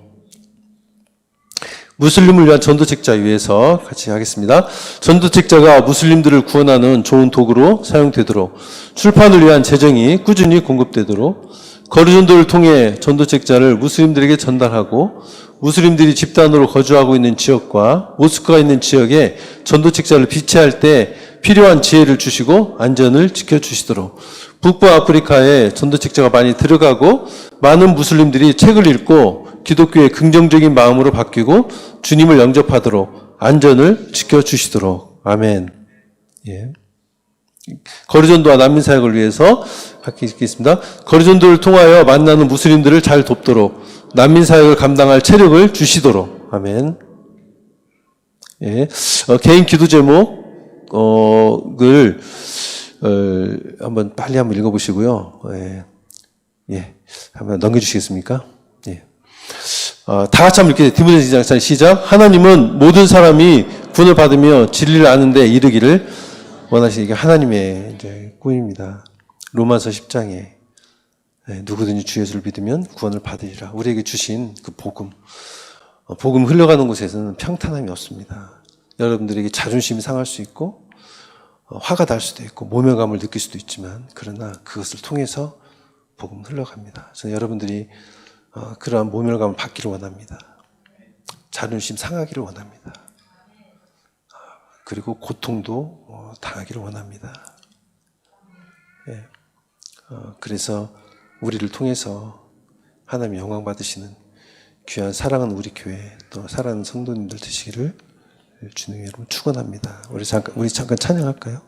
무슬림을 위한 전도책자 위해서 같이 하겠습니다. 전도책자가 무슬림들을 구원하는 좋은 도구로 사용되도록 출판을 위한 재정이 꾸준히 공급되도록 거리전도를 통해 전도책자를 무슬림들에게 전달하고 무슬림들이 집단으로 거주하고 있는 지역과 모스크가 있는 지역에 전도책자를 비치할 때 필요한 지혜를 주시고 안전을 지켜주시도록 북부아프리카에 전도책자가 많이 들어가고 많은 무슬림들이 책을 읽고 기독교의 긍정적인 마음으로 바뀌고 주님을 영접하도록 안전을 지켜주시도록. 아멘. 예. 거리전도와 난민사역을 위해서 함께 읽겠습니다. 거리전도를 통하여 만나는 무슬림들을 잘 돕도록 난민사역을 감당할 체력을 주시도록. 아멘. 예. 개인 기도 제목을 한번 빨리 한번 읽어보시고요. 예. 한번 넘겨주시겠습니까? 예. 다 같이 한번 읽게 디모데 2장 시작. 하나님은 모든 사람이 구원을 받으며 진리를 아는데 이르기를 원하시는 게 하나님의 이제 꿈입니다. 로마서 10장에 누구든지 주 예수를 믿으면 구원을 받으리라. 우리에게 주신 그 복음 흘러가는 곳에서는 평탄함이 없습니다. 여러분들에게 자존심이 상할 수 있고 화가 날 수도 있고 모멸감을 느낄 수도 있지만 그러나 그것을 통해서 복음 흘러갑니다. 그래서 여러분들이 그러한 모멸감을 받기를 원합니다. 자존심 상하기를 원합니다. 그리고 고통도 당하기를 원합니다. 예. 그래서 우리를 통해서 하나님 영광 받으시는 귀한 사랑하는 우리 교회 또 사랑하는 성도님들 되시기를 주님의 이름으로 축원합니다. 우리 잠깐 찬양할까요?